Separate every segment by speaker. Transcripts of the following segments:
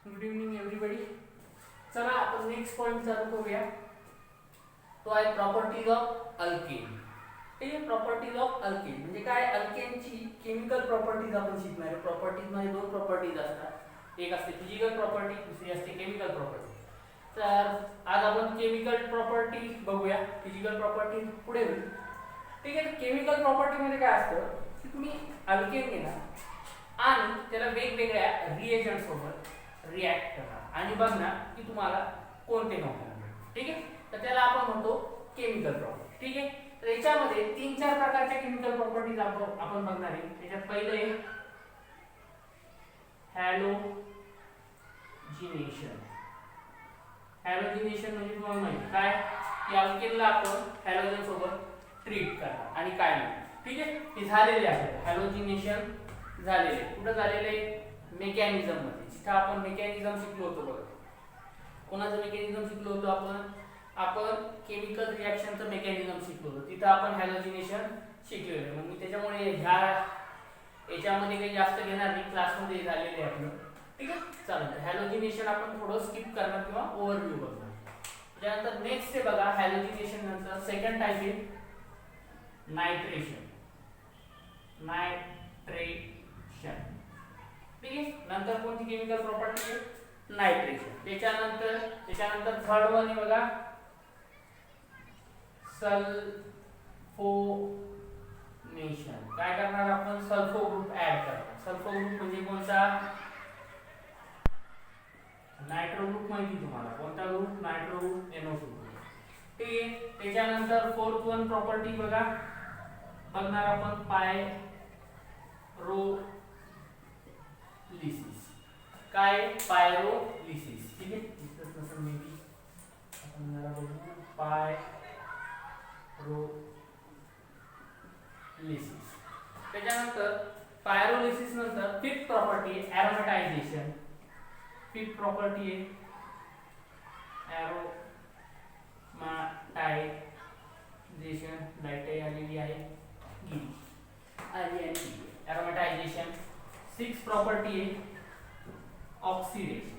Speaker 1: Good evening everybody. चला आपण next point चालू करूया. तो आहे प्रॉपर्टीज ऑफ अल्केन. ठीक आहे, प्रॉपर्टीज ऑफ अल्केन म्हणजे काय? अल्केनची केमिकल प्रॉपर्टीज आपण शिकणार आहे. प्रॉपर्टीज मध्ये दोन प्रॉपर्टीज असतात, एक असते फिजिकल प्रॉपर्टी, दुसरी असते केमिकल प्रॉपर्टी. तर आज आपण केमिकल प्रॉपर्टी बघूया, फिजिकल प्रॉपर्टी पुढे होईल. ठीक आहे, केमिकल प्रॉपर्टी मध्ये काय असतं की तुम्ही अल्केन घेणार आणि त्याला वेगवेगळ्या रिएजंट सोबत रिॲक्ट करणार आणि बघणार की तुम्हाला कोणते कंपाऊंड मिळेल. ठीक आहे, तर त्याला आपण म्हणतो केमिकल प्रॉपर्टी. ठीक आहे, तर याच्यामध्ये 3-4 प्रकारच्या केमिकल प्रॉपर्टीज आपण बघणार आहे. त्याच्यात पहिलं आहे हॅलोजिनेशन. हॅलोजिनेशन म्हणजे तुम्हाला माहिती काय की अल्केनला आपण हॅलोजन सोबत ट्रीट करणार आणि काय नाही. ठीक आहे, हे झालेले आहे. हॅलोजिनेशन झालेले कुठं झालेले? मेकॅनिझम मध्ये. जिथे आपण मेकॅनिझम शिकलो होतो बघा. कोणाचं मेकॅनिझम शिकलो होतो आपण केमिकल रिॲक्शनचं मेकॅनिझम शिकलो होतो. तिथं आपण हॅलोजिनेशन शिकलेलं आहे. मग मी त्याच्यामुळे याच्यामध्ये काही जास्त घेणार नाही, क्लासमध्ये झालेले आहे आपलं. ठीक आहे, चालेल. हॅलोजिनेशन आपण थोडं स्किप करणार किंवा ओव्हरव्ह्यू बघणार. त्यानंतर नेक्स्ट आहे बघा, हॅलोजिनेशन नंतर सेकंड टाइप आहे नायट्रेशन. ठीक आहे, नंतर कोणती केमिकल प्रॉपर्टी आहे? नायट्रेशन. त्याच्यानंतर थर्ड वन आहे बघा सल्फोनेशन. काय करणार आपण? सल्फो ग्रुप ऍड करणार. सल्फो ग्रुप म्हणजे कोणता? नायट्रो ग्रुप माहिती तुम्हाला कोणता group? Nitro group, NO2 group. ठीक आहे, त्याच्यानंतर फोर्थ वन प्रॉपर्टी बघणार आपण पायरोलिसिस. काय? पायरोलिसिस. ठीक आहे, दिसत नसेल मे बी, आपण जरा बघू. पायरोलिसिस. त्याच्यानंतर पायरोलिसिस नंतर फिफ्थ प्रॉपर्टी आहे ॲरोमॅटायझेशन. फिफ्थ प्रॉपर्टी आहे ॲरोमॅटायझेशन. लाईट आलेली आहे, ॲरोमॅटायझेशन. सिक्स्थ प्रॉपर्टी आहे ऑक्सिडेशन.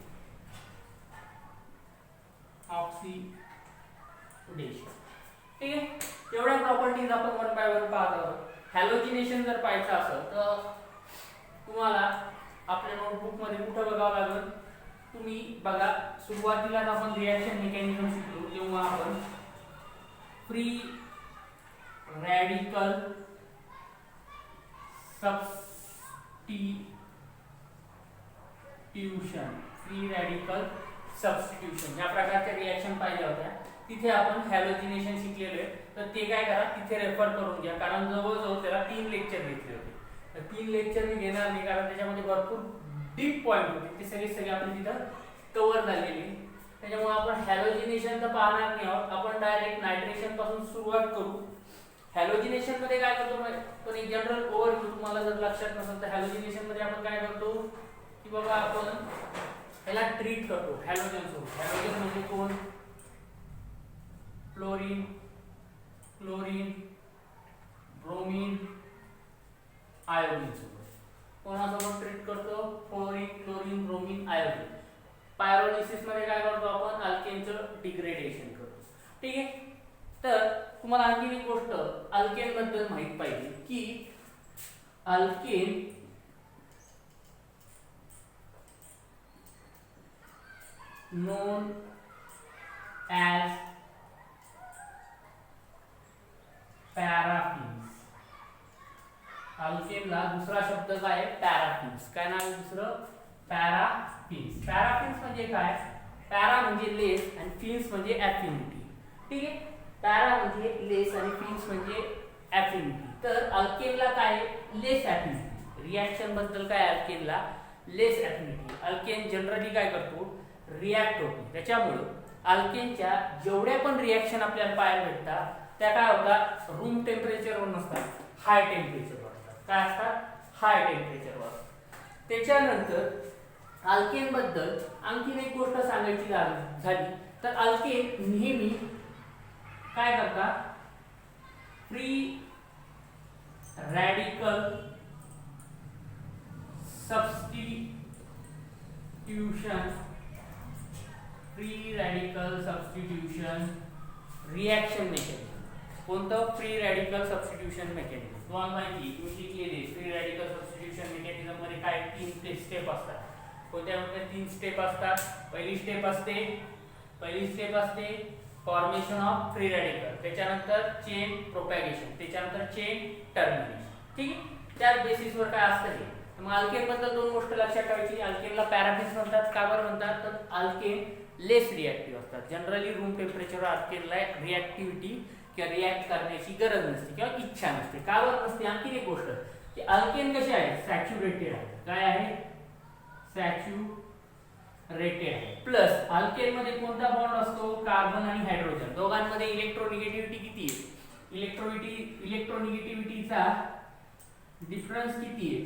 Speaker 1: ठीक आहे, एवढ्या प्रॉपर्टीज आपण वन बाय वन पाहत आहोत. हॅलोजिनेशन जर पाहायचं असेल तर तुम्हाला आपल्या नोटबुक मध्ये कुठं बघावं लागेल? तुम्ही बघा, सुरुवातीलाच आपण रिॲक्शन मेकॅनिझम शिकलो तेव्हा आपण फ्री रॅडिकल सबस्टिट्यूशन या प्रकारच्या रिॲक्शन पाहिल्या होत्या. तिथे आपण हॅलोजिनेशन शिकलेलो आहे. तर ते काय करा, तिथे रेफर करून घ्या, कारण जवळजवळ त्याला 3 लेक्चर घेतले होते. तर 3 लेक्चर मी घेणार नाही, कारण त्याच्यामध्ये भरपूर डीप पॉइंट होते. ते सगळे आपण तिथं कव्हर झालेले. त्याच्यामुळे आपण हॅलोजिनेशन तर पाहणार नाही आहोत. आपण डायरेक्ट नायट्रेशन पासून सुरुवात करू. हॅलोजिनेशन मध्ये काय करतो पण एक जनरल ओव्हरव्ह्यू तुम्हाला जर लक्षात नसेल तर हॅलोजिनेशन मध्ये आपण काय करतो की बाबा आपण याला ट्रीट करतो हॅलोजन सोबत. हॅलोजन म्हणजे कोण? फ्लोरीन, ब्रोमीन, आयोडीन सोबत. कोणासोबत ट्रीट करतो? Chlorine, bromine, iodine. पायरोलिसिस मध्ये काय करतो आपण? अल्केनचं डिग्रेडेशन करतो. ठीक आहे, तर तुम्हाला आणखी एक गोष्ट अल्केन बद्दल माहित पाहिजे की अल्केन known as paraffins. अल्केनला दुसरा शब्द काय आहे? पॅराफिन्स. काय नाव आहे दुसरं? पॅराफिन्स. पॅराफिन्स म्हणजे काय? पॅरा म्हणजे लेस आणि फिन्स म्हणजे ॲफिनिटी. ठीक आहे, पॅरा म्हणजे लेस आणि फिन्स म्हणजे ॲफिनिटी. तर अल्केनला काय? लेस ॲफिनिटी. रिॲक्शन बद्दल काय? अल्केनला लेस ॲफिनिटी. अल्केन जनरली काय करतो? रिॲक्ट होतो. त्याच्यामुळे अल्केनच्या जेवढ्या पण रिॲक्शन आपल्याला पाहायला भेटतात त्या काय होतात? रूम टेम्परेचरवर नसतात, हाय टेम्परेचरवर असतात. काय असतात? हाय टेम्परेचरवर. त्याच्यानंतर अल्केन बद्दल आणखीन एक गोष्ट सांगायची झाली तर अल्केन नेहमी काय करतात? Free radical substitution, free radical substitution reaction mechanism. कोणतं? Free radical substitution mechanism. तुम्हाला माहिती तुम्ही शिकलेली फ्री रॅडिकल सबस्टिट्यूशन मेकॅनिझम मध्ये काय 3 स्टेप असतात. कोणत्या 3 स्टेप असतात? पहिली स्टेप असते फॉर्मेशन ऑफ फ्री रॅडिकल, त्याच्यानंतर चेन प्रोपॅगेशन, त्याच्यानंतर चेन टर्मिनेशन. ठीक आहे. त्या बेसिसवर काय असतं हे. मग अल्केन बद्दल 2 गोष्ट लक्षात ठेवायची. अल्केनला पॅराफिन्स म्हणतात. का बरं म्हणतात? तर अल्केन लेस रिॲक्टिव्ह असतात. जनरली रूम टेम्परेचरवर अल्केनला रिॲक्टिव्हिटी किंवा रिॲक्ट करण्याची गरज नसते किंवा इच्छा नसते. का बरं नसते? आणखी एक गोष्ट की अल्केन कसे आहे? सॅच्युरेटेड आहे. काय आहे? सॅच्युरेटेड आहे. प्लस अल्केन मध्ये कोणता बॉन्ड असतो? कार्बन आणि हायड्रोजन. दोघांमध्ये इलेक्ट्रोनिगेटिव्हिटी किती आहे? इलेक्ट्रोनिगेटिव्हिटीचा डिफरन्स किती आहे?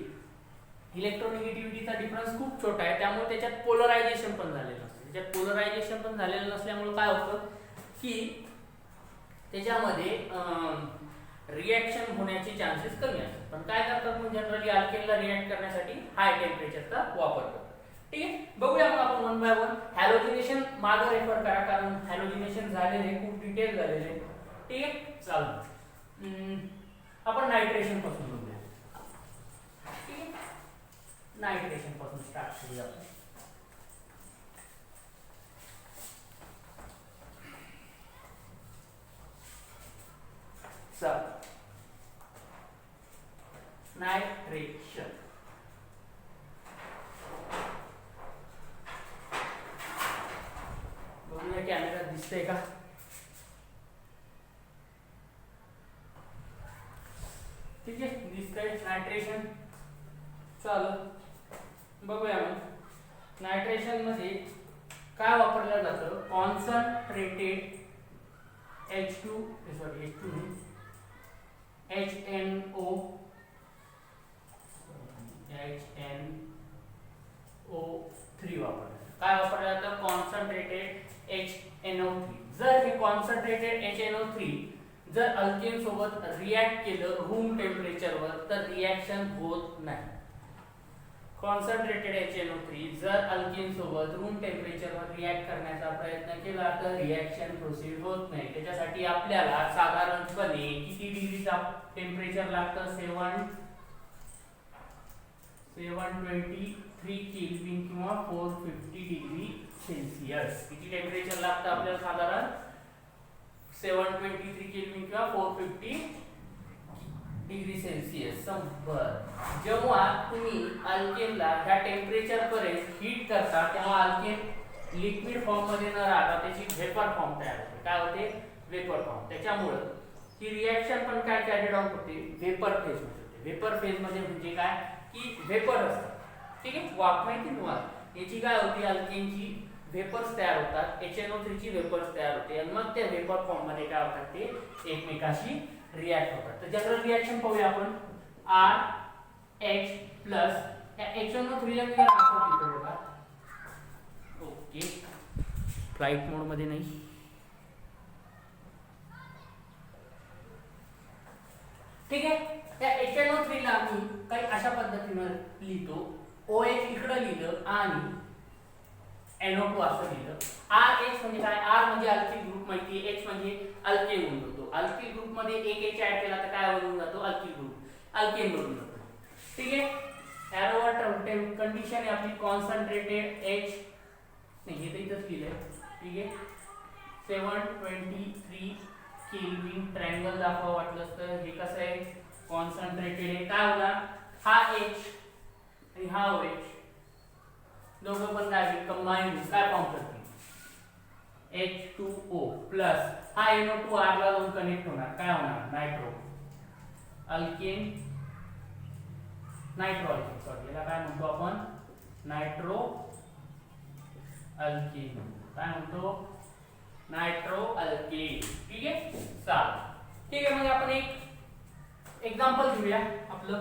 Speaker 1: इलेक्ट्रोनिगेटिव्हिटीचा डिफरन्स खूप छोटा आहे. त्यामुळे त्याच्यात पोलरायझेशन पण झालेलं नसतं. त्याच्यात पोलरायझेशन पण झालेलं नसल्यामुळे काय होतं की त्याच्यामध्ये रिॲक्शन होण्याचे चान्सेस कमी असतात. पण काय करतात मग जनरली अल्केनला रिॲक्ट करण्यासाठी हाय टेम्परेचरचा वापर करतात. ठीक आहे. बघूया मग आपण 1 बाय 1. हॅलोजिनेशन मागे रेफर करा कारण हॅलोजिनेशन झालेले खूप डिटेल झालेले. ठीक आहे. चालेल. आपण नायट्रेशन पासून बघूया. ठीक आहे. नायट्रेशन पासून स्टार्ट करूया आपण. नायट्रेशन बघूया कॅमेरा दिसतंय का? ठीक आहे. दिसतंय नायट्रेशन. चालेल. बघूया मग नायट्रेशन मध्ये काय वापरलं जातं? कॉन्सन्ट्रेटेड HNO3 वापरलं. काय वापरलं जातं? Concentrated HNO3. जर हे कॉन्सन्ट्रेटेड HNO3 जर अल्केन सोबत रिॲक्ट केलं रूम टेम्परेचरवर तर रिॲक्शन होत नाही. कॉन्सन्ट्रेटेड HNO3 जर अल्केन सोबत रूम टेम्परेचरवर रिॲक्ट करण्याचा प्रयत्न केला तर रिॲक्शन प्रोसीड होत नाही. त्याच्यासाठी आपल्याला साधारणपणे किती डिग्रीचा टेम्परेचर लागतं? 723 केल्विन किंवा 450 डिग्री सेल्सिअस. किती टेम्परेचर लागतं आपल्याला? साधारण 723 केल्विन किंवा 450 डिग्री सेल्सिअस. जेव्हा तुम्ही अल्केनला ह्या टेम्परेचर पर्यंत हीट करता तेव्हा अल्केन लिक्विड फॉर्म मध्ये न राहता त्याची वेपर फॉर्म तयार होते. काय होते? Vapour form. त्याच्यामुळे ही रिॲक्शन पण काय कॅरीड आउट होते? वेपर फेज मध्ये होते. वेपर फेज मध्ये म्हणजे काय की वेपर असतात. ठीक आहे. वाफ माहिती तुम्हाला याची काय होती? अल्केनची वेपर्स तयार होतात. HNO3 ची वेपर्स तयार होते आणि मग त्या वेपर फॉर्म मध्ये काय होतात? ते एकमेकाशी रिॲक्ट होतात. तर जनरल रिॲक्शन पाहूया आपण. RH प्लस या HNO3 ला मी आठवण देतो बघा. ओके. फ्लाइट मोड मध्ये नाही. ठीक आहे. त्या HNO3 ला मी काही अशा पद्धतीने लिहितो. OH इकडे लिहिलं आणि NO2 असं लिहिलं. RH म्हणजे काय? R म्हणजे अल्किल ग्रुप माहिती आहे. H म्हणजे अल्केन बनून जातो. अल्किल ग्रुप मध्ये एक H ऍड केला तर काय बनून जातो? Alkyl group. अल्केन बनून जातो. ठीक आहे. एरोवर कंडिशन आहे आपली कॉन्सन्ट्रेटेड H नाही हे तर इथंच लिहिलंय. ठीक आहे. 723 केल्विन ट्रायंगल दाखवा वाटलं तर हे कसं आहे? कॉन्सन्ट्रेटेड आहे. काय होणार? हा H आणि हा OH दोघं पण काय कंबाईन काय फॉर्म करतील? H2O प्लस हा NO2 R ला जाऊन कनेक्ट होणार. काय होणार? Nitro alkane nitro alkane. Sorry याला काय म्हणतो आपण? Nitro alkane. काय म्हणतो? Nitro alkane. ठीक आहे. चालेल. ठीक आहे. म्हणजे आपण एक एक्झाम्पल घेऊया आपलं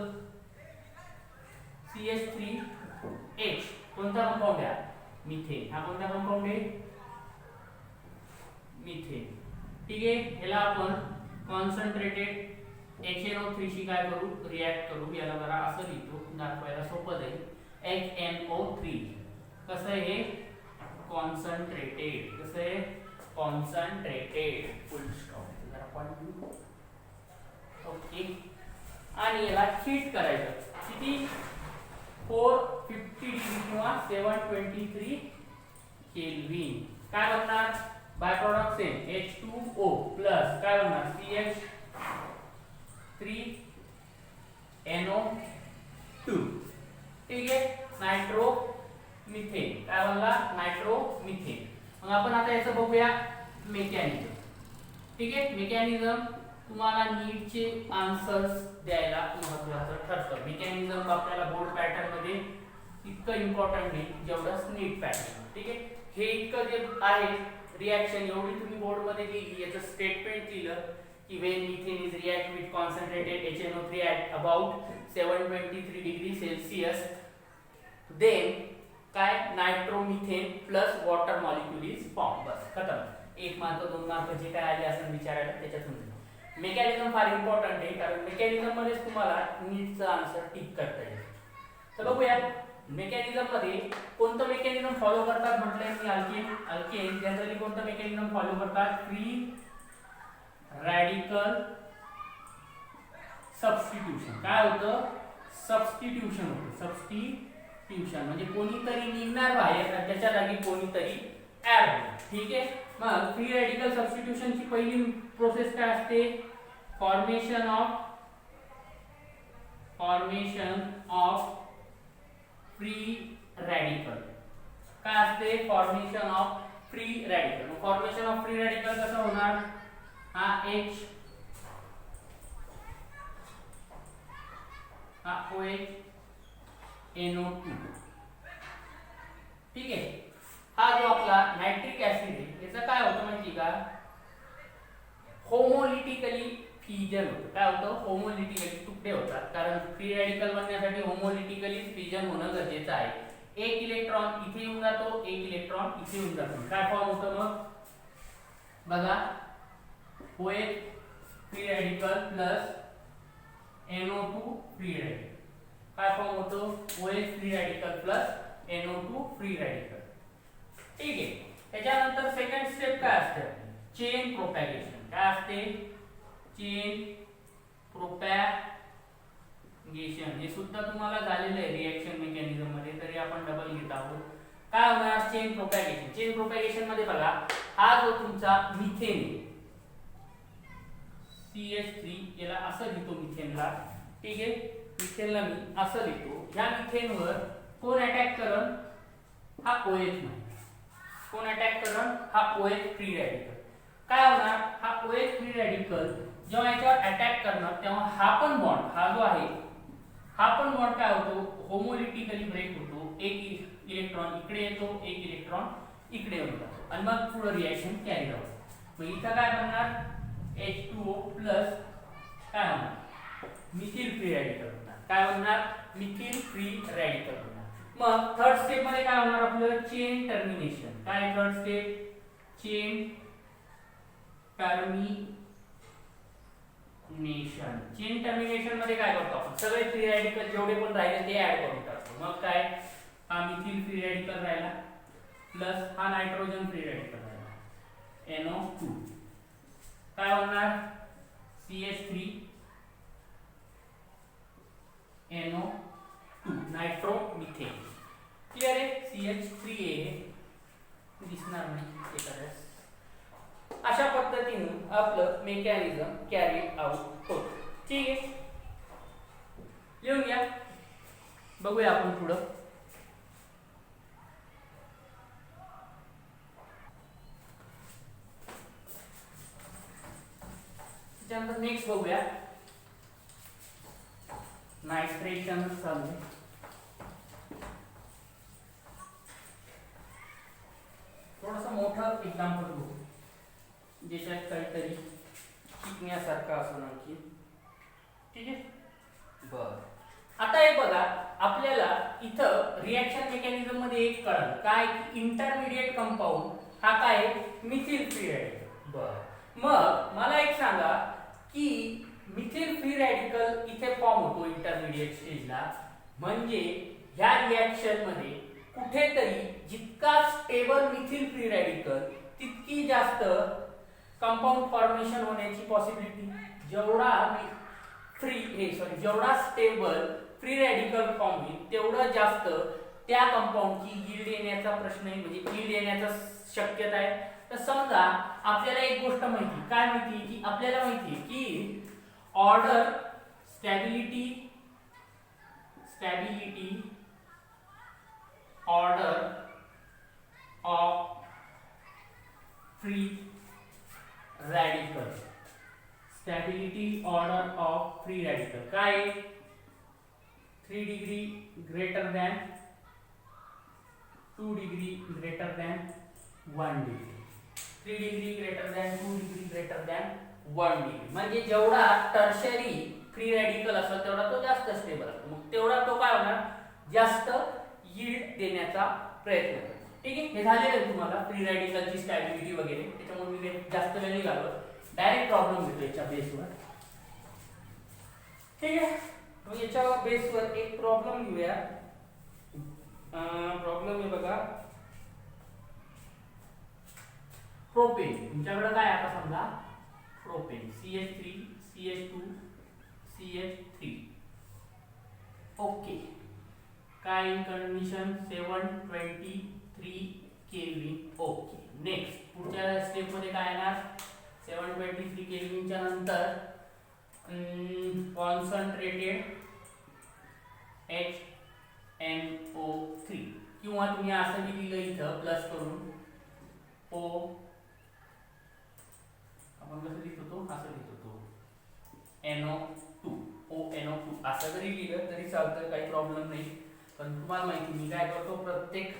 Speaker 1: CH3H. कोणता कंपाऊंड आहे? मिथेन. हा कोणता कंपाऊंड आहे? मिथेन. ठीक आहे. याला आपण कॉन्सन्ट्रेटेड HNO3 शी काय करू? रिॲक्ट करू. याला जरा असं लिहितो दाखवायला सोपं जाईल. HNO3 कसं आहे हे कॉन्सन्ट्रेटेड, कसं आहे कॉन्सन्ट्रेटेड, फुल स्टॉप जरा पॉइंट. ओके. आणि याला हीट करायचं किती 450 डिग्री किंवा 723 केल्विन. काय बनणार by product same H2O plus काय बनणार CH3NO2. ठीक आहे. नायट्रोमिथेन काय बनला नायट्रोमिथेन. मग आपण आता याचं बघूया मेकॅनिझम. ठीक आहे. मेकॅनिझम तुम्हाला नीटचे आन्सर्स द्यायला महत्त्वाचं ठरतं. मेकॅनिझम आपल्याला बोर्ड पॅटर्न मध्ये इतकं इम्पॉर्टंट नाही जेवढं नीट पॅटर्न. ठीक आहे. हे इतकं जे आहे रिएक्शन एवढी तुम्ही बोर्ड मध्ये लिहिली, याचं स्टेटमेंट लिहिलं की when methane is react with concentrated HNO3 at about 723 degree Celsius then काय nitromethane plus water molecule is form. बस खतम. 1 मार्क 2 मार्क जे काय आले असं विचारायला त्याच्यातून. मेकॅनिझम फार इम्पॉर्टंट आहे कारण मेकॅनिझम मध्ये तुम्हाला नीटचा आन्सर टिक करता येईल. तर बघूया मेकॅनिझम मध्ये कोणतं मेकॅनिझम फॉलो करतात म्हटलंय मी. अल्केन जनरली कोणतं मेकॅनिझम फॉलो करतात फ्री रॅडिकल सबस्टिट्यूशन. काय होतं सबस्टिट्यूशन होतं. सबस्टिट्यूशन म्हणजे कोणीतरी निघणार बाहेर आणि त्याच्या जागी कोणीतरी ऍड होईल. ठीक आहे. मग फ्री रॅडिकल सबस्टिट्यूशनची पहिली प्रोसेस काय असते फॉर्मेशन ऑफ फ्री रॅडिकल. काय असते formation of free radical. Formation of free radical कसं होणार हा H हा OH NO2. ठीक आहे. हा जो आपला नायट्रिक ऍसिड आहे याचं काय होतं माहिती का होमोलिटिकली फ्युजन होतं. काय होतं होमोलिटिकली तुकडे होतात कारण फ्री रॅडिकल बनण्यासाठी होमोलिटिकली फ्युजन होणं गरजेचं आहे. एक इलेक्ट्रॉन इथे येऊन जातो, एक इलेक्ट्रॉन इथे येऊन जातो. काय फॉर्म होतं मग बघा OH free radical plus NO2 free radical. काय फॉर्म होतो OH free radical plus NO2 free radical. ठीक आहे. त्याच्यानंतर सेकंड स्टेप काय असते चेन प्रोपॅगेशन. काय असते चेन प्रोपॅगेशन. हे सुद्धा तुम्हाला झालेलं आहे रिएक्शन मेकॅनिझम मध्ये तरी आपण डबल घेत आहोत. काय होणार चेन प्रोपॅगेशन. चेन प्रोपॅगेशन मध्ये बघा हा जो तुमचा मिथेन CH3 याला असं लिहितो मिथेनला. ठीक आहे. मिथेनला मी असं लिहितो. ह्या मिथेनवर कोण अटॅक करन हा OH नाही. कोण अटॅक करन हा OH फ्री रॅडिकल. काय होणार हा OH फ्री रॅडिकल जेव्हा याच्यावर अटॅक करणार तेव्हा हा पण बॉन्ड हा जो आहे हा पण बॉन्ड काय होतो होमोलिटिकली ब्रेक होतो. एक इलेक्ट्रॉन इकडे येतो, एक इलेक्ट्रॉन इकडे येऊन जातो आणि मग पुढे रिएक्शन कॅरी होते. मग इथं काय बनणार H2O प्लस काय होणार मिथिल फ्री रॅडिकल होणार. काय होणार मिथिल फ्री रॅडिकल होणार. मग थर्ड स्टेप मध्ये काय होणार आपलं चेन टर्मिनेशन. काय third step chain termination. Chain termination मध्ये काय करतो आपण सगळे फ्री रॅडिकल जेवढे पण राहिले ते ऍड करून टाकतो. मग काय हा मिथिल फ्री रॅडिकल राहिला प्लस हा नायट्रोजन फ्री रॅडिकल राहिला NO2. काय होणार CH3 NO2 नायट्रोमिथेन. क्लियर आहे. CH3A दिसणार नाही एखाद्यास. अशा पद्धतीने आपलं मेकॅनिझम कॅरी आउट होतं. ठीक आहे. लिहून घ्या. बघूया आपण पुढं. त्यानंतर नेक्स्ट बघूया नायट्रेशन चालू. थोडंसं मोठं एक्झाम्पल बघू ज्याच्यात काहीतरी शिकण्यासारखं असं नक्की. ठीक आहे. बरं आता हे बघा आपल्याला इथं रिएक्शन मेकॅनिझम मध्ये एक कळलं काय की इंटरमिडिएट कंपाऊंड हा काय मिथिल फ्री रॅडिकल. बरं मग मला एक सांगा की मिथिल फ्री रॅडिकल इथे फॉर्म होतो इंटरमिडिएट स्टेजला म्हणजे ह्या रिएक्शन मध्ये कुठेतरी जितका स्टेबल मिथिल फ्री रॅडिकल तितकी जास्त कंपाऊंड फॉर्मेशन होण्याची पॉसिबिलिटी. जेवढा स्टेबल फ्री रॅडिकल फॉर्म होईल तेवढं जास्त त्या कंपाऊंडची यील्ड येण्याचा प्रश्न आहे, म्हणजे यील्ड येण्याचा शक्यता आहे. तर समजा आपल्याला एक गोष्ट माहिती, काय माहिती की आपल्याला माहिती की order stability order of free radical, stability order of free radical काय 3 degree greater than 2 degree greater than 1 degree, 3 degree greater than 2 degree greater than 1 degree. म्हणजे जेवढा टर्शरी फ्री रॅडिकल असेल तेवढा तो जास्त स्टेबल असतो, मग तेवढा तो काय होणार, जास्त यील्ड देण्याचा प्रयत्न करतो. ठीक आहे, हे झालेलं आहे तुम्हाला फ्री रॅडिकलची स्टॅबिलिटी वगैरे. त्याच्यामुळे मी जास्त वेळ नाही घालवत, डायरेक्ट प्रॉब्लेम घेतो याच्या बेसवर. ठीक आहे, मग याच्या बेसवर एक प्रॉब्लेम घेऊया. प्रॉब्लेम आहे बघा, प्रोपेन. तुमच्याकडे काय आता समजा propane CH3 CH2 CH3. Okay, काय in condition 723 kelvin. Okay, next पुढच्या स्टेप मध्ये काय येणार, 723 केल्विनच्या नंतर कॉन्सन्ट्रेटेड HNO3, किंवा तुम्ही असं लिहिलं इथं प्लस करून O, आपण कसं लिहितो तो, असं लिहितो तो NO2 ONO2 असं जरी लिहिलं तरी चालतं, काही प्रॉब्लेम नाही. पण तुम्हाला माहिती मी काय करतो, प्रत्येक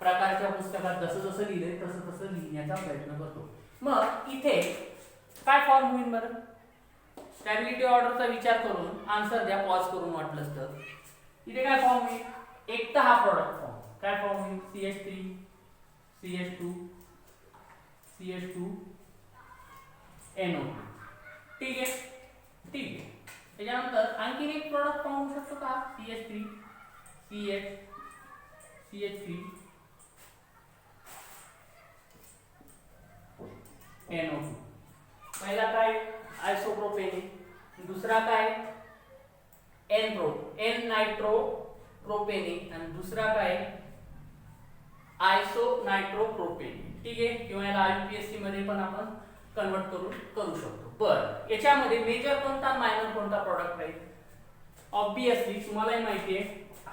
Speaker 1: प्रकारच्या पुस्तकात जसं जसं लिहिलंय तसं तसं लिहिण्याचा प्रयत्न करतो. मग इथे काय फॉर्म होईल बरं, स्टॅबिलिटी ऑर्डरचा विचार करून आन्सर द्या, पॉज करून वाटलंच तर. इथे काय फॉर्म होईल, एक तर हा प्रॉडक्ट फॉर्म काय फॉर्म होईल, CH3 CH2 CH2 NO2. ठीक आहे, ठीक आहे. त्याच्यानंतर आणखी एक प्रॉडक्ट फॉर्म होऊ शकतो का, CH3 CH3 NO2. पहिला काय आयसोप्रोपेन, दुसरा काय N नायट्रोप्रोपेन, आणि दुसरा काय आयसोनायट्रोप्रोपेन. ठीक आहे, किंवा याला IUPAC मध्ये पण आपण कन्वर्ट करू शकतो. बरं, याच्यामध्ये मेजर कोणता मायनर कोणता प्रॉडक्ट आहे, ऑब्वियसली तुम्हालाही माहिती आहे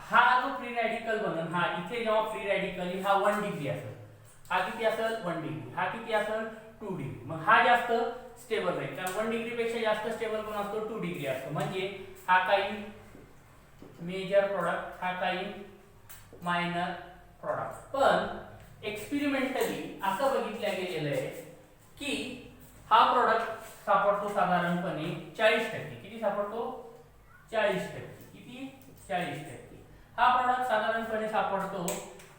Speaker 1: हा जो फ्री रॅडिकल बनन, हा इथे जेव्हा फ्री रॅडिकल हा 1 डिग्री असेल, हा किती असेल 1 डिग्री, हा किती असेल 2 डिग्री. मग हा जास्त स्टेबल राहील, कारण 1 डिग्री पेक्षा जास्त स्टेबल कोण असतो, 2 डिग्री असतो. म्हणजे हा काही मेजर प्रॉडक्ट, हा काही मायनर प्रॉडक्ट. पण एक्सपेरिमेंटली असं बघितलं गेलेलं आहे की हा प्रॉडक्ट सापडतो साधारणपणे 40%. किती सापडतो, 40%. किती, 40%. हा प्रॉडक्ट साधारणपणे सापडतो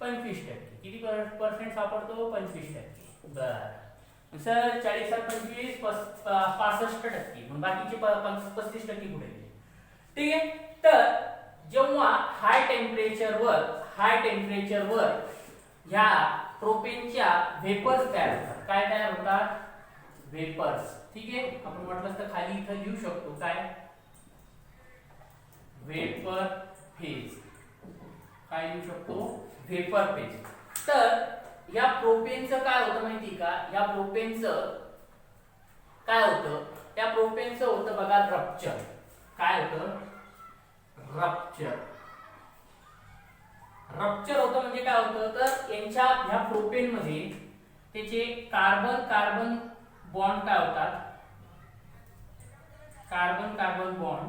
Speaker 1: 25%. किती पर्सेंट सापडतो, 25%. बरं सर, 40 और 25 65%. मग बाकीचे 35% कुठे गेले. ठीक आहे, तर जेव्हा हाय टेम्परेचरवर ह्या प्रोपेनच्या वेपर्स तयार होतात. काय तयार होतात, वेपर्स. ठीक आहे, आपण म्हटलं तर खाली इथं लिहू शकतो काय, वेपर फेज. काय लिहू शकतो, वेपर फेज. तर या प्रोपेनचं काय होतं माहिती का, या प्रोपेनचं काय होतं, त्या प्रोपेनचं होतं बघा रप्चर. काय होतं, रप्चर होतं. म्हणजे काय होतं, तर यांच्या ह्या प्रोपेन मध्ये त्याचे कार्बन बॉन्ड काय होतात, कार्बन बॉन्ड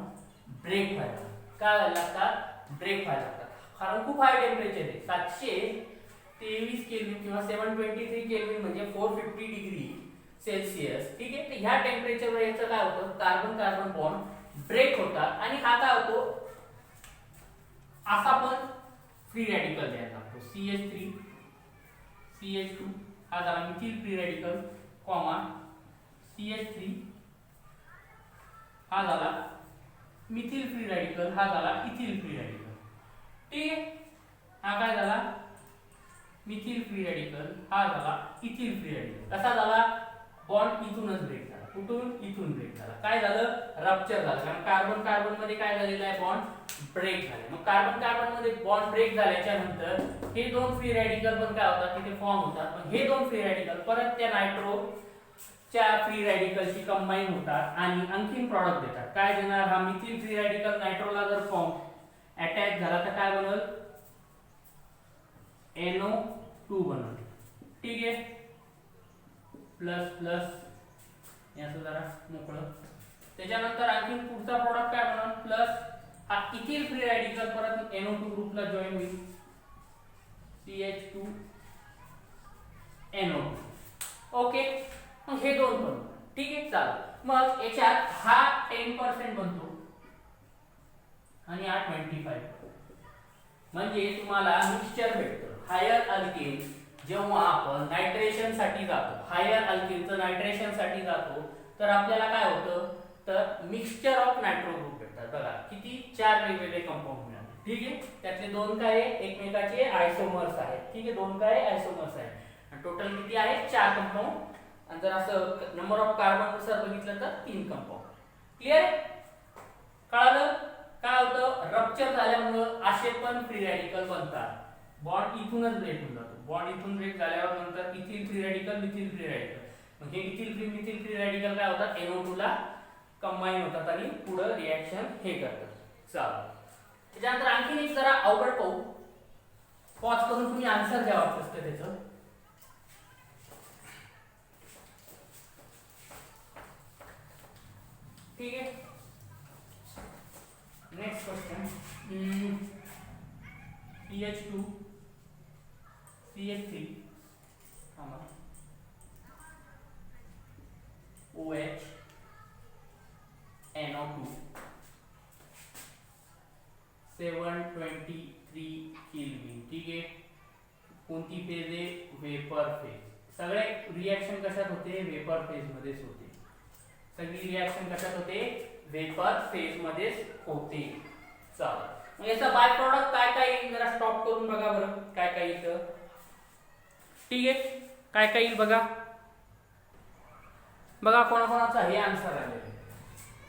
Speaker 1: ब्रेक व्हायला, काय व्हायला लागतात, ब्रेक व्हायला लागतात. कारण खूप हाय टेम्परेचर आहे, 723 केल्विन किंवा 723 केल्विन म्हणजे 450 डिग्री सेल्सिअस. ठीक आहे, तर ह्या टेम्परेचरवर याचं काय होतं, कार्बन बॉन्ड ब्रेक होतात, आणि हा काय होतो, असा पण फ्री रॅडिकल द्यायला लागतो. CH3 CH2 हा झाला methyl free radical, comma CH3 हा झाला मिथिल फ्री रॅडिकल, हा झाला इथिल फ्री रॅडिकल. ठीक आहे, हा काय झाला मिथिल फ्री रेडिकल, हा झाला इथिल फ्री रेडिकल. कसा झाला? बॉन्ड इथूनच ब्रेक झाला. कुठून? इथून ब्रेक झाला. काय झालं? रप्चर झालं. कारण कार्बन कार्बन मध्ये काय झालेलं आहे? बॉन्ड ब्रेक झाले. मग कार्बन कार्बन मध्ये बॉन्ड ब्रेक झाल्याच्या नंतर हे दोन फ्री रेडिकल पण काय होतात? तिथे फॉर्म होतात. पण हे दोन फ्री रेडिकल परत त्या नायट्रो च्या फ्री रेडिकलशी कंबाईन होतात आणि आणखीन प्रॉडक्ट देतात. काय देणार? हा मिथिल फ्री रेडिकल नायट्रोला जर फॉर्म अटॅच झाला तर काय बनल? NO2 बनल. ठीक आहे. प्लस प्लस याचं जरा मोकळं. त्याच्यानंतर आणखीन पुढचा प्रॉडक्ट काय बनल? प्लस हा इथिल फ्री रेडिकल परत NO2 ग्रुपला जॉईन होईल. CH2 NO2. ओके. मग हे दोन पण ठीक आहे. चालेल. मग याच्यात हा 10% बनतो आणि हा 25. म्हणजे तुम्हाला मिक्सचर भेटतं. हायर अल्केन जेव्हा आपण नायट्रेशन साठी जातो, हायर अल्केनचं नायट्रेशन साठी जातो, तर आपल्याला काय होतं? तर मिक्सचर ऑफ नायट्रो ग्रुप भेटतात. बघा किती 4 वेगवेगळे कंपाऊंड मिळाले. ठीक आहे. त्यातले 2 काय आहे? एकमेकाचे आयसोमर्स आहेत. ठीक आहे. 2 काय आयसोमर्स आहेत. आणि टोटल किती आहे? 4 कंपाऊंड. आणि जर असं नंबर ऑफ कार्बन नुसार बघितलं तर 3 कंपाऊंड. क्लिअर आहे? कळालं? काय होतं? रप्चर झाल्यामुळं असे पण फ्री रेडिकल बनतात. बॉन्ड इथूनच ब्रेक होऊन जातो. बॉन्ड इथून ब्रेक झाल्यावर नंतर ethyl free radical, methyl free radical. मग हे ethyl free methyl free radical काय होतात? NO2 ला कंबाईन होतात आणि पुढे रिएक्शन हे करतात. चालेल. त्याच्यानंतर आणखी एक जरा अवघड पाहू. पॉज करून तुम्ही आन्सर द्या वाटतं त्याचं. ठीक है. Next question. CH2 CH3 OH NO2 723 kelvin. ठीक आहे. कोणती फेज आहे? Vapour phase. सगळे रिएक्शन कशात होते? वेपर फेज मध्येच होते. सगळी रिएक्शन कशात होते? वेपर फेज मध्येच होते. चला. मग याचा बाय प्रोडक्ट काय काय येईल? जरा स्टॉप करून बघा बरं काय काय येतं. ठीक आहे. काय काय येईल बघा. बघा कोणाकोणाचा हे आन्सर आलेले.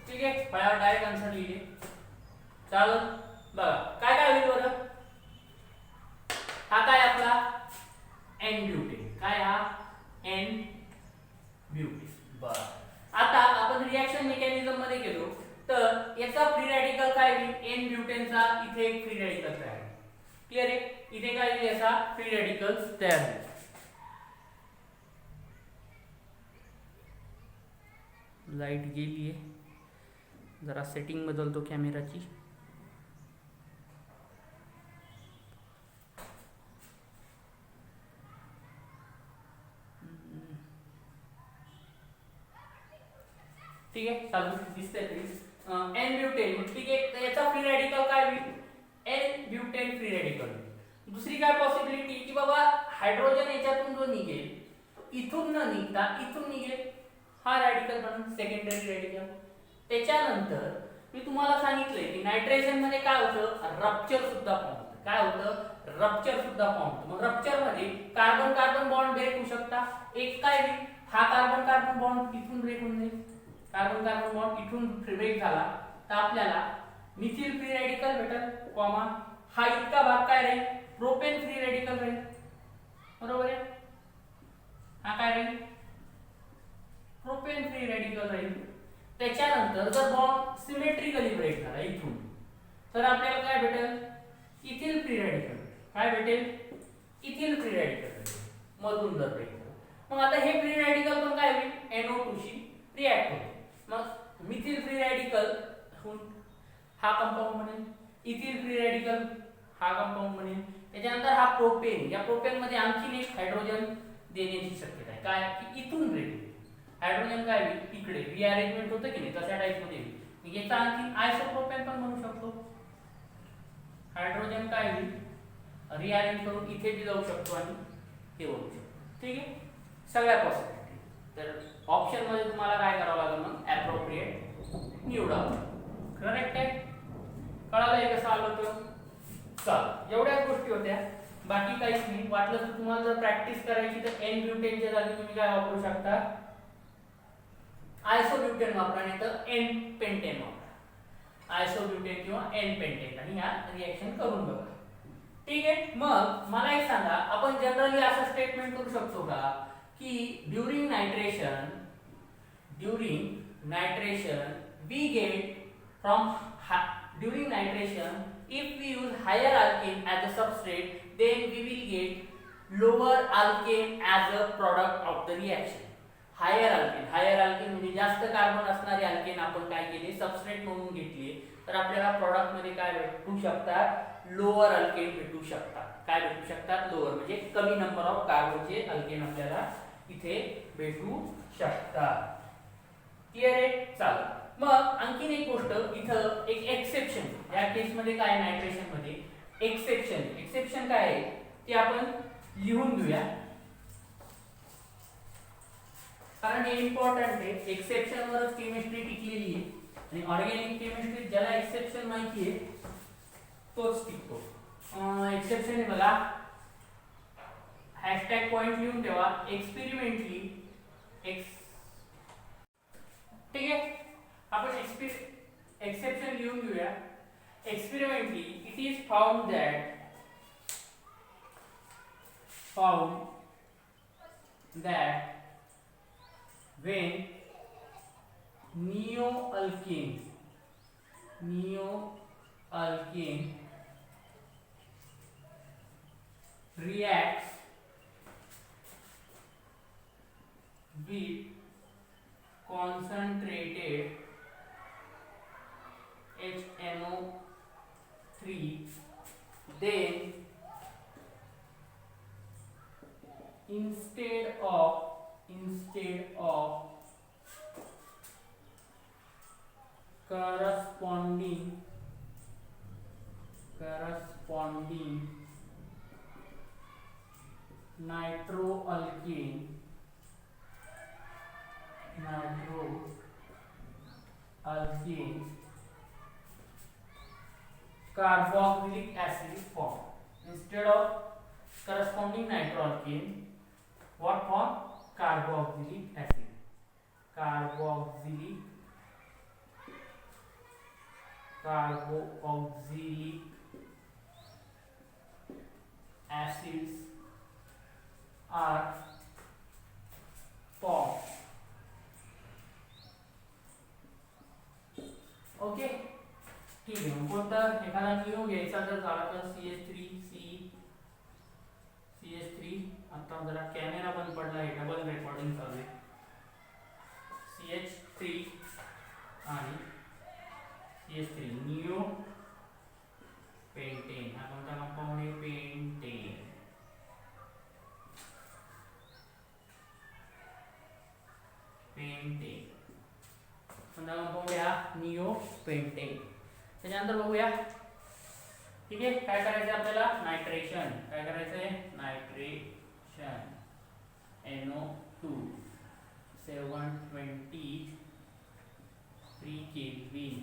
Speaker 1: ठीक आहे. फळ्यावर डायरेक्ट आन्सर लिहिले. चालेल. बघा काय काय होईल बरं. हा काय आपला N ब्युटेन. काय हा? N butane. बरं. आता आपण रिएक्शन मेकॅनिझम मध्ये गेलो तर याचा फ्री रेडिकल काय होईल? N ब्युटेनचा इथे एक फ्री रेडिकल तयार होईल. क्लिअर आहे? इथे काय होईल? याचा फ्री रेडिकल्स तयार होईल. लाईट गेली आहे. जरा सेटिंग बदलतो कॅमेराची. ठीक आहे. चालू दिसतंय तरी. N butane. ठीक आहे. तर याचा फ्री रेडिकल काय होईल? N butane free radical. दुसरी काय पॉसिबिलिटी की बाबा हायड्रोजन याच्यातून जो निघेल इथून न निघता इथून निघेल हा रेडिकल बनून सेकंडरी रेडिकल. त्याच्यानंतर मी तुम्हाला सांगितलंय की नायट्रेशन मध्ये काय होतं? रप्चर सुद्धा फॉर्म होतं. काय होतं? रप्चर सुद्धा फॉर्म होतं. मग रप्चर मध्ये कार्बन कार्बन बॉन्ड ब्रेक होऊ शकता. एक काय होईल? हा कार्बन कार्बन बॉन्ड इथून ब्रेक होऊन जाईल. कार्बन कार्बन बॉन्ड इथून ब्रेक झाला तर आपल्याला मिथिल फ्री रेडिकल भेटेल, कॉमा हा इतका भाग काय राहील? प्रोपेन फ्री रेडिकल राहील. बरोबर आहे? हा काय राहील? प्रोपेन फ्री रेडिकल राहील. त्याच्यानंतर जर बॉन्ड सिमेट्रिकली ब्रेक झाला इथून तर आपल्याला काय भेटेल? Ethyl free radical. काय भेटेल? इथिल फ्री रेडिकल मधून जर ब्रेक झाला. मग आता हे फ्री रेडिकल पण काय होईल? NO2 शी रिएक्ट होईल. मग मिथिल फ्री रेडिकल हा कंपाऊंड बनेल. इथिल फ्री रेडिकल हा कंपाऊंड बनेल. त्याच्यानंतर हा प्रोपेन. या प्रोपेन मध्ये आणखीन एक हायड्रोजन देण्याची शक्यता आहे. काय? की इथून ब्रेक होईल. हायड्रोजन काय होईल? इकडे रिअरेंजमेंट होतं की नाही तशा टाइप मध्ये होईल. याचा आणखीन आयसोप्रोपेन पण बनू शकतो. हायड्रोजन काय होईल? रिअरेंज करून इथे बी जाऊ शकतो आणि हे बनू शकतो. ठीक आहे. सगळ्या पॉसिबिलिटी. तर ऑप्शन मध्ये तुम्हाला काय करावं लागेल? मग ॲप्रोप्रिएट निवडावं. करेक्ट आहे? कळालं हे कसं आलं तर? चल एवढ्याच गोष्टी होत्या. बाकी काहीच नाही. वाटलं तर तुम्हाला जर प्रॅक्टिस करायची तर एन ब्युटेनच्या जागी तुम्ही काय वापरू शकता, आयसोब्युटेन वापरा, नाही तर एन पेंटेन वापरा. आयसोब्युटेन किंवा एन पेंटेन आणि ह्या रिएक्शन करून बघा. ठीक आहे. मग मला एक सांगा, आपण जनरली असं स्टेटमेंट करू शकतो का की during nitration we get from during nitration, if we use higher alkane as a substrate, then we will get lower alkane as a product of the reaction. Higher alkane म्हणजे जास्त carbon असणारे alkane आपण काय केले, substrate म्हणून घेतले, तर आपल्याला प्रॉडक्ट मध्ये काय भेटू शकतात, लोअर अल्केन भेटू शकतात. काय भेटू शकतात, लोअर म्हणजे कमी नंबर ऑफ कार्बनचे अल्केन आपल्याला इथे भेटू शकतात. क्लियर आहे. चालेल. मग आणखीन एक गोष्ट इथं, एक एक्सेप्शन या केस मध्ये काय, नायट्रेशन मध्ये एक्सेप्शन काय आहे ते आपण लिहून घेऊया, कारण हे इम्पॉर्टंट आहे. एक्सेप्शन वरच केमिस्ट्री टिकलेली आहे आणि ऑर्गॅनिक केमिस्ट्री ज्याला एक्सेप्शन माहिती आहे तोच टिकतो. एक्सेप्शन आहे बघा, हॅशटॅग पॉइंट लिहून ठेवा, एक्सपेरिमेंटली ठीक आहे. आपण एक्सेप्शन लिहून घेऊया. Experimentally it is found that when neoalkane reacts with concentrated HNO3, then instead of corresponding nitroalkane carboxylic acid form. Instead of corresponding nitroalkane, what form? Carboxylic acid. Carboxylic acids are formed. Okay. ठीक आहे. कोणता एखादा नियो घ्यायचा जर झाला तर CH3. आता जरा कॅमेरा बंद पडला आहे, डबल रेकॉर्डिंग चालू आहे. CH3 आणि CH3 नियो पेंटेन. हा कोणता कंपाऊंड आहे, पेंटेन. कोणता कंपाऊंड आहे, नियो पेंटेन. त्याच्यानंतर बघूया. ठीक आहे. काय करायचं आपल्याला, नायट्रेशन. काय करायचंय, nitration NO2 723 kelvin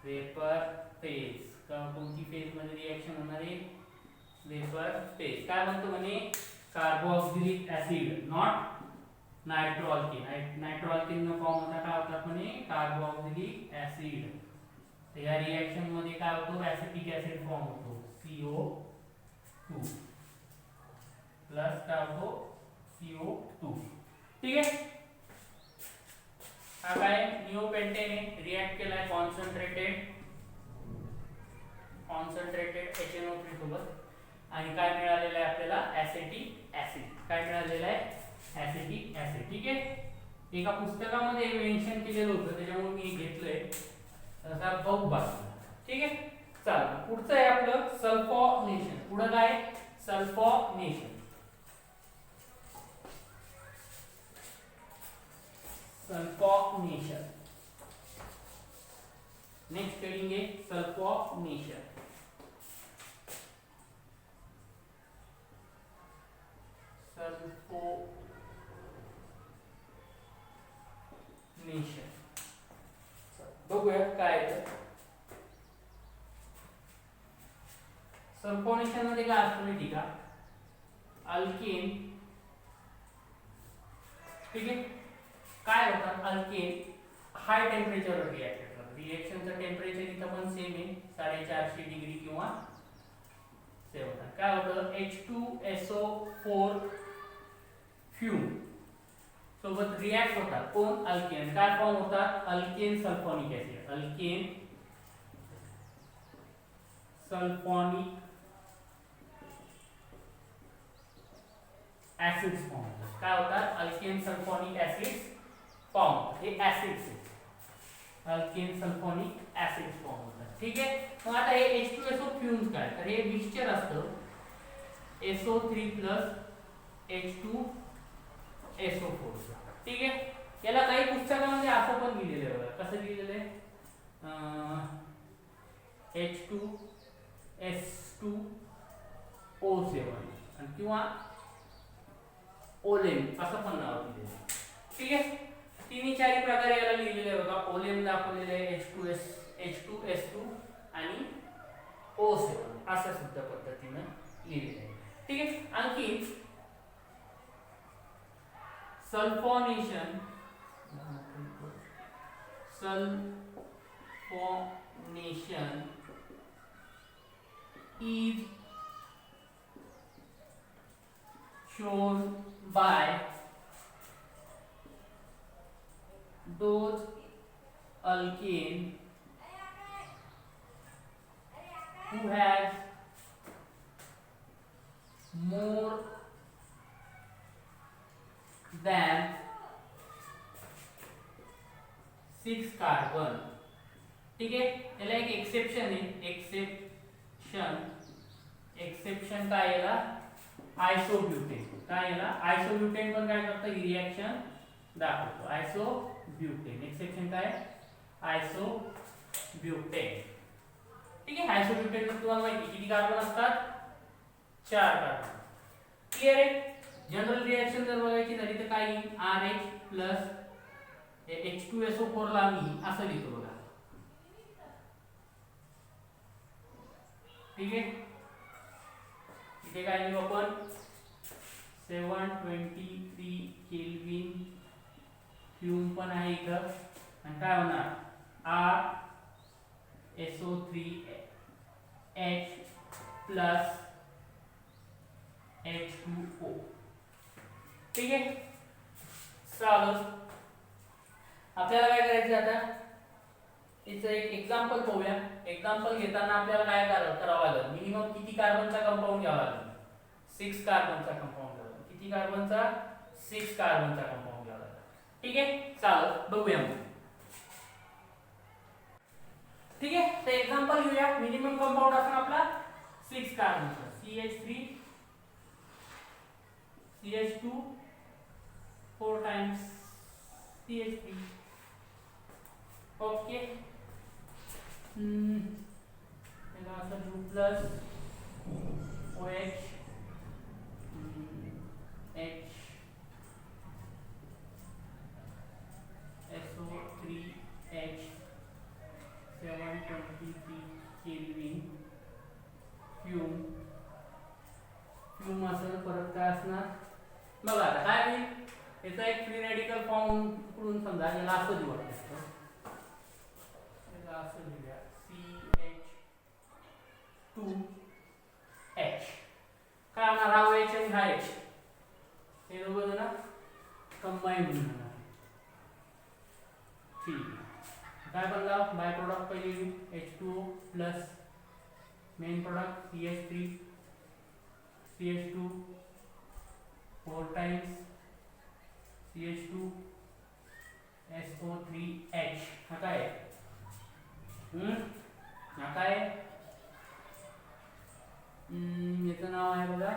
Speaker 1: vapour phase. कोणती फेज मध्ये रिएक्शन होणार आहे, वेपर फेज. काय म्हणतो म्हणे, carboxylic acid, not nitroalkane. Nitroalkane no form होता, काय होता म्हणे, कार्बोक्सिलिक ऍसिड. तर या रिएक्शन मध्ये काय होतो, ऍसिटिक ऍसिड फॉर्म होतो, CO2 प्लस काय होतो, CO2. ठीक आहे. हा काय, निओपेंटेन आहे, रिएक्ट केलाय कॉन्सन्ट्रेटेड HNO3 सोबत आणि काय मिळालेलं आहे आपल्याला, ऍसिटिक ऍसिड. काय मिळालेलं आहे, ऍसिटिक ऍसिड. ठीक आहे. एका पुस्तकामध्ये मेन्शन केलेलं होतं, त्याच्यामुळे मी घेतलंय. तसा बघ बाजूला. ठीक आहे. चला पुढचं आहे आपलं सल्फोनेशन. पुढं काय, सल्फोनेशन. नेक्स्ट हेडिंग आहे सल्फोनेशन. बघूया काय आहे. सल्फोनेशन मध्ये काय असतं माहिती का, अल्केन, ठीक आहे, काय होतं अल्केन हाय टेम्परेचरवर रिॲक्ट करतात. रिएक्शनचं टेम्परेचर इथं पण सेम आहे 450 डिग्री किंवा सेम होतं. काय होतं H2SO4 फ्यूम सोबत रिॲक्ट होतात कोण, अल्केन. काय फॉर्म होतात, alkane sulphonic acid, alkane sulphonic acids form होतात. काय होतात, अल्केन सल्फोनिक ऍसिड्स फॉर्म, हे ऍसिड्स आहेत, अल्केन सल्फोनिक ऍसिड्स फॉर्म होतात. ठीक आहे. मग आता हे H2SO फ्यूम्स काय, तर हे मिक्सचर असतं SO3 H2SO4. ठीक आहे. याला काही पुस्तकांमध्ये असं पण लिहिलेलं आहे बघा, कसं लिहिलेलं आहे, H2S2O7 किंवा ओलेम असं पण नाव दिलेलं आहे. ठीक आहे. तिन्ही चारी प्रकारे याला लिहिलेले आहे बघा, ओलेम दाखवलेले आहे, H2S2 आणि O7 असं सुद्धा पद्धतीनं लिहिलेलं आहे. ठीक आहे. आणखी sulphonation is shown by those alkane who has more than 6 carbon. ठीक आहे. याला एक एक्सेप्शन आहे, एक्सेप्शन काय याला, आयसोब्युटेन. काय याला, आयसोब्युटेन पण काय करतं, ही रिएक्शन दाखवतो, आयसोब्युटेन. एक्सेप्शन काय, आयसोब्युटेन. ठीक आहे. आयसोब्युटेन मध्ये तुम्हाला माहिती किती कार्बन असतात, 4 कार्बन. क्लियर आहे. जनरल रिएक्शन जर बघायची झाली तर काय येईल, RH प्लस H2SO4 ला मी असं लिहितो बघा. ठीक आहे. इथे काय लिहू आपण, 723 केल्विन फ्यूम पण आहे इथं, आणि काय होणार, RSO3H प्लस H2O. ठीक आहे. चालेल. आपल्याला काय करायचं आता, याचं एक एक्झाम्पल पाहूया. एक्झाम्पल घेताना आपल्याला काय करावं लागेल, मिनिमम किती कार्बनचा कंपाऊंड घ्यावा लागेल, 6 कार्बनचा कंपाऊंड घ्यावा लागेल. किती कार्बनचा, 6 कार्बनचा कंपाऊंड घ्यावा लागेल. ठीक आहे. चालेल, बघूया मग. ठीक आहे. तर एक्झाम्पल घेऊया. मिनिमम कंपाऊंड असणार आपला 6 कार्बनचा, CH3 CH2 4 times CH3. Okay. त्याला असं 2 plus OH H SO3H 723 kelvin fume असं परत काय असणार बघा. आता काय होईल, याचा एक फ्री रॅडिकल फॉर्म कडून समजा याला असं लिहू शकतो, याला असं लिहूया CH2H. काय होणार, हा OH आणि हा H हे दोघं जण कंबाईन होणार. ठीक. काय बनला, बाय प्रोडक्ट पहिले H2O plus main product CH3 CH2 4 times CH2 SO3H. हा काय, हा काय, याचं नाव आहे बघा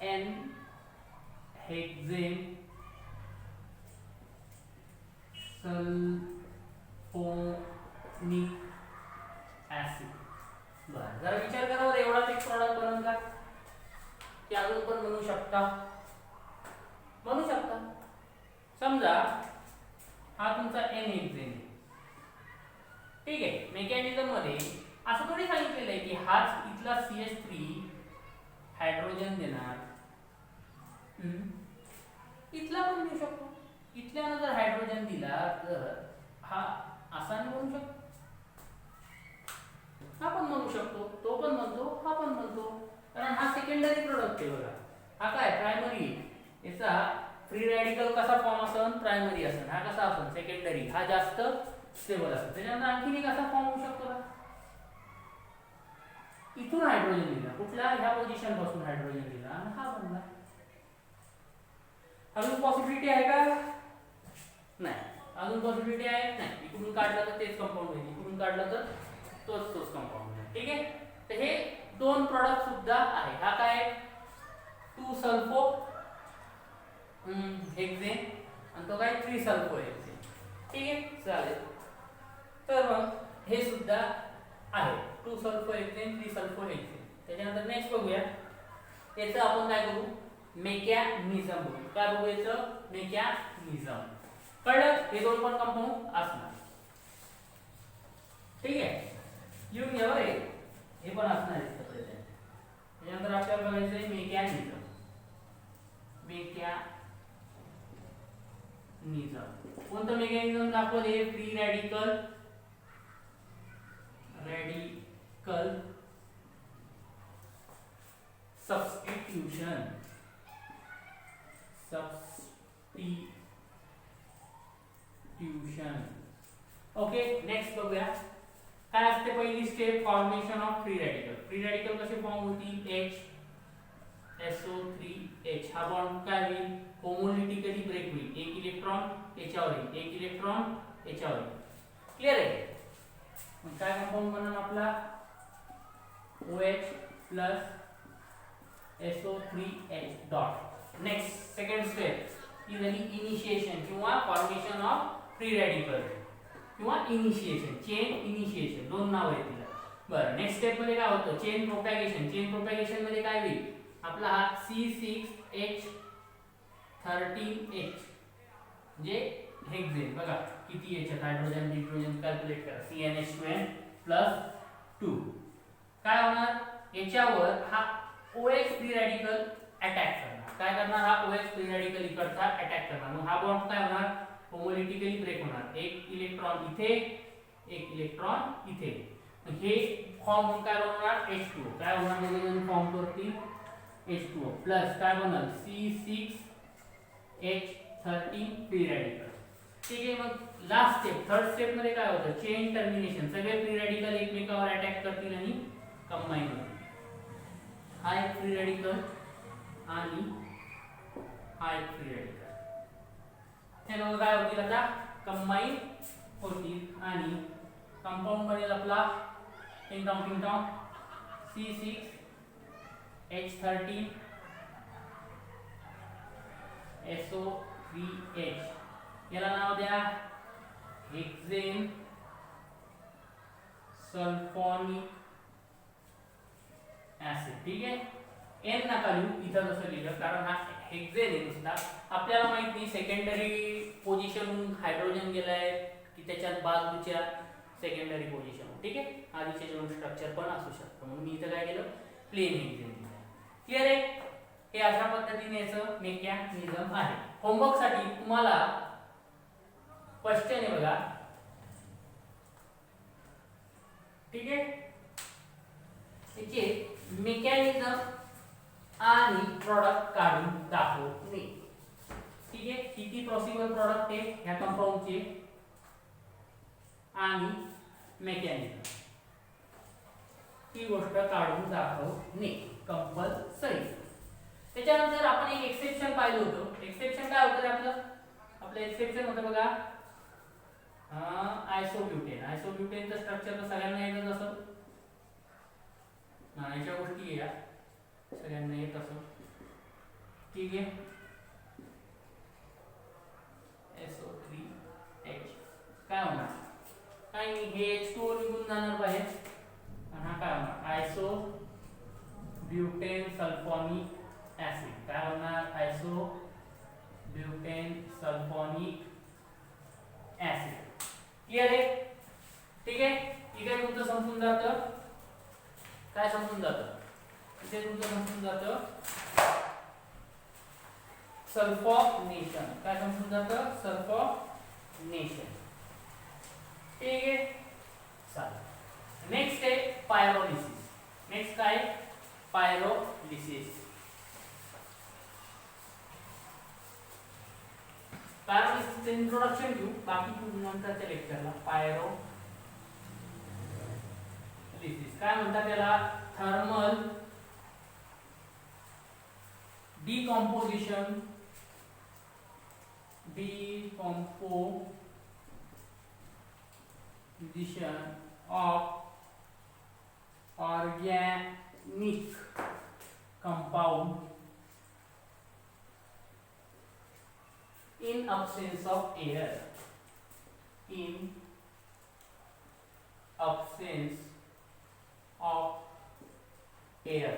Speaker 1: N हेक्सेन सल्फोनिक ऍसिड. बरं, जरा विचार करा बरं, एवढाच एक प्रॉडक्ट बनवून का, की अजून पण बनवू शकता, समजा हा तुमचा N हेक्सेन आहे. ठीक आहे. मेकॅनिझम मध्ये असं थोडी सांगितलेलं आहे की हाच इथला CH3 हायड्रोजन देणार, इथला पण देऊ शकतो. इथल्यानं जर हायड्रोजन दिला तर हा असा नाही म्हणू शकतो, हा पण म्हणू शकतो, तो पण म्हणतो, हा पण म्हणतो, कारण हा सेकंडरी प्रोडक्ट आहे बघा. हा काय प्रायमरी, याचा फ्री रॅडिकल कसा फॉर्म असेल, प्रायमरी असेल, हा कसा असेल सेकंडरी, हा जास्त स्टेबल असेल. त्याच्यानंतर आणखीन एक असा फॉर्म होऊ शकतो का, इथून हायड्रोजन दिला, कुठल्या ह्या पोझिशन पासून हायड्रोजन दिला आणि हा बनला. अजून पॉसिबिलिटी आहे का, नाही. अजून पॉसिबिलिटी आहे, नाही. इकडून काढलं तर तेच कंपाऊंड होईल, इकडून काढलं तर तोच कंपाऊंड होईल. ठीक आहे. तर हे दोन प्रॉडक्ट सुद्धा आहे. हा काय 2 सल्फो हेक्सेन आणि तो काय 3 सल्फो हेक्सेन. ठीक आहे, चालेल. तर मग हे सुद्धा आहे 2 सल्फो हेक्सेन 3 सल्फो हेक्सेन. त्याच्यानंतर नेक्स्ट बघूया, याचं आपण काय करू, मेकॅनिझम बघू. काय बघू याचं, मेकॅनिझम. कळलं, हे दोन पण कंपाऊंड असणार. ठीक आहे, लिहून घ्या बरं, हे पण असणार आहे. त्याच्यानंतर आपल्याला बघायचं आहे मेकॅनिझम. कोणतं मेकॅनिझम दाखवले, free radical substitution. Okay, next बघूया. काय असते पहिली step, formation of free radical. Free radical कसे फॉर्म होतील, SO3H. हा बॉन्ड काय होईल, होमोलिटिकली ब्रेक होईल. एक इलेक्ट्रॉन याच्यावर येईल, एक इलेक्ट्रॉन याच्यावर येईल. क्लियर आहे. मग काय कंपाऊंड बनणार आपला, OH plus SO3H dot. Next second step ही झाली इनिशिएशन किंवा फॉर्मेशन ऑफ फ्री रॅडिकल किंवा इनिशिएशन, चेन इनिशिएशन, दोन नाव आहेत तिला. बरं, नेक्स्ट स्टेप मध्ये काय होतं, चेन प्रोपॅगेशन. चेन प्रोपॅगेशन मध्ये काय होईल, आपला हा C6H13H म्हणजे हेक्सेन. बघा किती याच्यात हायड्रोजन नायट्रोजन कॅल्क्युलेट करा, CnH2+2. काय होणार, याच्यावर हा OH फ्री रॅडिकल अटॅक करणार. काय करणार, हा OH फ्री रॅडिकल इकडचा अटॅक करणार. मग हा बॉन्ड काय होणार, होमोलिटिकली ब्रेक होणार. एक इलेक्ट्रॉन इथे, एक इलेक्ट्रॉन इथे. हे फॉर्म होऊन काय बनवणार, H2O. काय होणार, दोघे फॉर्म करतील H2O प्लस काय बनल, C6H13 फ्री रॅडिकल. ठीक आहे. मग लास्ट स्टेप, थर्ड स्टेप मध्ये काय होतं, चेन टर्मिनेशन. सगळे फ्री रॅडिकल एकमेकावर अटॅक करतील आणि कंबाईन होतील. हा एक फ्री रॅडिकल आणि हा एक फ्री रॅडिकल, हे दोघं काय होतील आता, कंबाईन होतील आणि कंपाऊंड बनेल आपला टिंग टॉंग C6H13 SO3H. याला नाव द्या हेक्सेन सल्फोनिक ऍसिड. ठीक आहे, एन नका लिहू इथं जसं लिहिलं, कारण हा हेक्सेन आहे नुसता. आपल्याला माहित नाही सेकंडरी पोझिशन हायड्रोजन गेलाय की त्याच्यात बाजूच्या सेकंडरी पोझिशन. ठीक आहे, आधीचे दोन स्ट्रक्चर पण असू शकतं, म्हणून मी इथं काय केलं, प्लेन हेक्सेन दिलं. क्लियर आहे. हे अशा पद्धतीने याचं मेकॅनिझम आहे. होमवर्क साठी तुम्हाला क्वेश्चन आहे बघा. ठीक आहे, याचे मेकॅनिझम आणि प्रॉडक्ट काढून दाखवणे. ठीक आहे, किती पॉसिबल प्रॉडक्ट आहे ह्या कंपाऊंडचे आणि मेकॅनिझम, ही गोष्ट काढून दाखवणे कंपल्सरी. त्याच्यानंतर आपण एक एक्सेप्शन पाहिलं होतं. एक्सेप्शन काय होतं आपलं एक्सेप्शन होतं बघा, आयसोब्युटेन. आयसोब्युटेनचं स्ट्रक्चर तर सगळ्यांना येतच असं, याच्या गोष्टी या सगळ्यांना येत असं. ठीक आहे, SO3H काय होणार, काय नाही, हे H2O निघून जाणार बाहेर. हा काय होणार, आयसोब्युटेन सल्फोनिक ऍसिड. काय होणार, आयसोब्युटेन सल्फोनिक ऍसिड. क्लियर आहे. ठीक आहे, ठीक आहे, तुमचं संपून जातं. काय संपून जातं, सल्फोनेशन. काय समजून जातं? सल्फोनेशन. ठीक आहे, चालेल. नेक्स्ट आहे पायरोलिसिस. नेक्स्ट काय? पायरोलिसिस. पायरोलिसिसचं इंट्रोडक्शन घेऊ, बाकी नंतरच्या लेक्चरला. पायरोलिसिस काय म्हणतात त्याला? Thermal decomposition of organic compound in absence of air. In absence of air.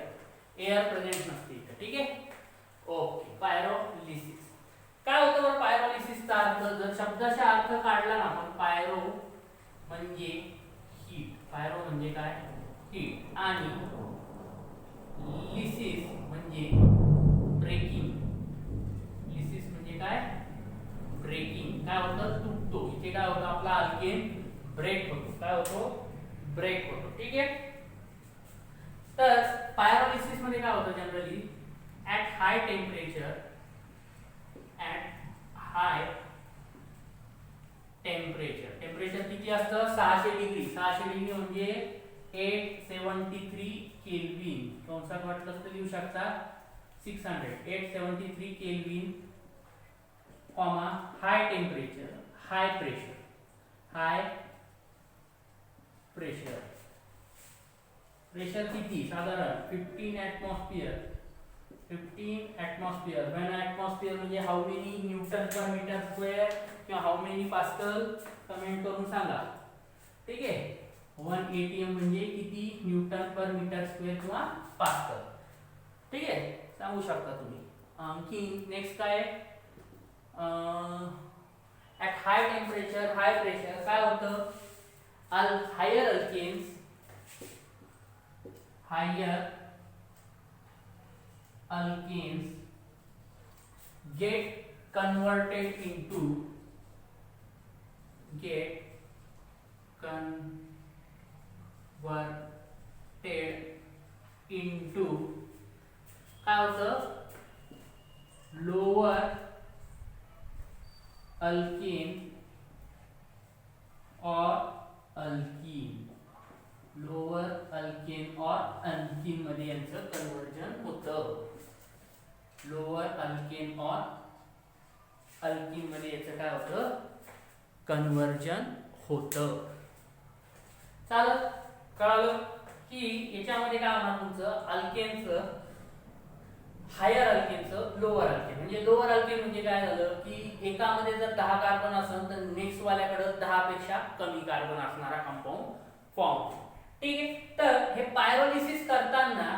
Speaker 1: Air present नसते इथे. ठीक आहे, ओके. पायरोलिसिस काय होतं बरं? पायरोलिसिसचा अर्थ जर शब्दाचा अर्थ काढला ना आपण, पायरो म्हणजे हीट. पायरो म्हणजे काय? हीट. आणि लिसिस म्हणजे ब्रेकिंग. लिसिस म्हणजे काय? ब्रेकिंग. काय होतं? तुटतो. इथे काय होतं? आपला अल्केन ब्रेक होतो. काय होतो? ब्रेक होतो. ठीक आहे. तर पायरोलिसिस मध्ये काय होतं? Generally at high temperature, temperature किती असतं? 600 डिग्री. 600 डिग्री म्हणजे 873 केल्विन. कंसात वाटलं तर लिहू शकता 600. 873 kelvin, comma high temperature, high pressure. Pressure किती? साधारण 15 ॲटमॉस्फिअर. 15 ॲटमॉस्फिअर. व्हेन ॲटमॉस्फिअर म्हणजे how many newton per metre square किंवा हाऊ मेनी पास्कल, कमेंट करून सांगा. ठीक आहे. 1 atm म्हणजे किती न्यूटन पर मीटर स्क्वेअर किंवा पास्कल. ठीक आहे, सांगू शकता तुम्ही. आणखी नेक्स्ट काय? At high temperature, high pressure काय होतं? Higher alkanes get converted into काय होतं? लोअर अल्केन और अल्कीन. लोअर अल्केन और अल्कीन मध्ये यांचं कन्वर्जन होतं. लोअर अल्केन और अल्कीन मध्ये याचं काय होतं? कन्वर्जन होतं. चालेल, कळालं की याच्यामध्ये काय होणार तुमचं? अल्केनचं हायर अल्केनचं लोअर अल्केन. म्हणजे लोअर अल्केन म्हणजे काय झालं की एकामध्ये जर 10 कार्बन असेल तर नेक्स्ट वाल्याकडे 10 पेक्षा कमी कार्बन असणारा कंपाऊंड फॉर्म. ठीक आहे. तर हे पायरोलिसिस करताना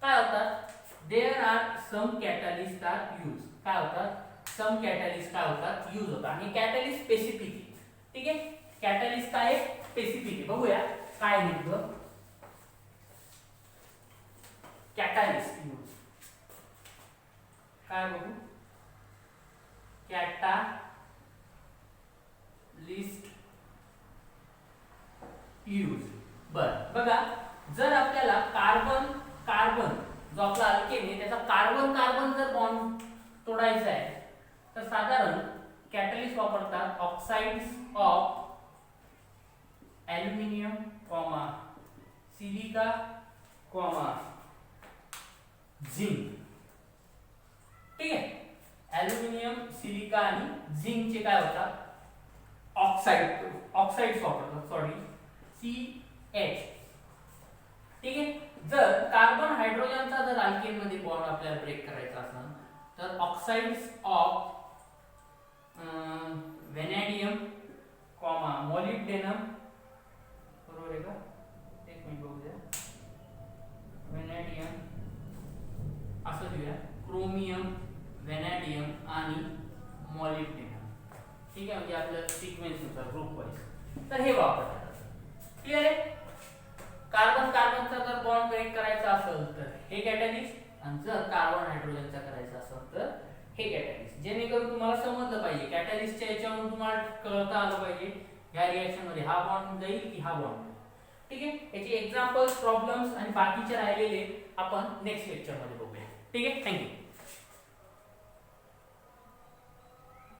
Speaker 1: काय होतात? There are some catalyst are use. काय होतात? सम कॅटलिस्ट काय होतात? यूज होतात. आणि कॅटलिस्ट स्पेसिफिक. ठीक आहे, कॅटलिस्ट काय स्पेसिफिक. बघूया काय नेमकं कॅटलिस्ट यूज. काय बघू? Catalyst use. बघा, जर आपल्याला कार्बन जो आपला अल्केन आहे त्याचा कार्बन जर बॉन्ड तोडायचा आहे तर साधारण कॅटलिस्ट वापरतात oxides of aluminium, silica, zinc. ठीक आहे, ॲल्युमिनियम, सिलिका आणि झिंकचे काय होतात? ऑक्साइड्स वापरतात. CH. ठीक आहे. जर कार्बन हायड्रोजनचा जर अल्केन मध्ये बॉन्ड आपल्याला ब्रेक करायचा असेल तर ऑक्साइड्स ऑफ व्हॅनेडियम, मॉलिब्डेनम. बरोबर आहे का? एक मिनिट बघू द्या. व्हॅनेडियम असं लिहूया. क्रोमियम, व्हॅनेडियम आणि मॉलिब्डेनम. ठीक आहे, म्हणजे आपल्या सिक्वेन्स नुसार ग्रुप वाईज तर हे वापरतात. क्लियर आहे? कार्बनचा जर बॉन्ड ब्रेक करायचा असेल तर हे कॅटलिस्ट, आणि जर कार्बन हायड्रोजनचा करायचा असेल तर हे कॅटॅलिस्ट, जेणेकरून तुम्हाला समजलं पाहिजे कॅटॅलिस्टच्या याच्यावरून तुम्हाला कळता आलं पाहिजे या रिएक्शन मध्ये हा बॉन्ड जाईल की हा बॉन्ड. ठीक आहे, याचे एक्झाम्पल्स, प्रॉब्लेम्स आणि बाकीचे राहिलेले आपण नेक्स्ट लेक्चर मध्ये बघूया. ठीक आहे, थँक्यू.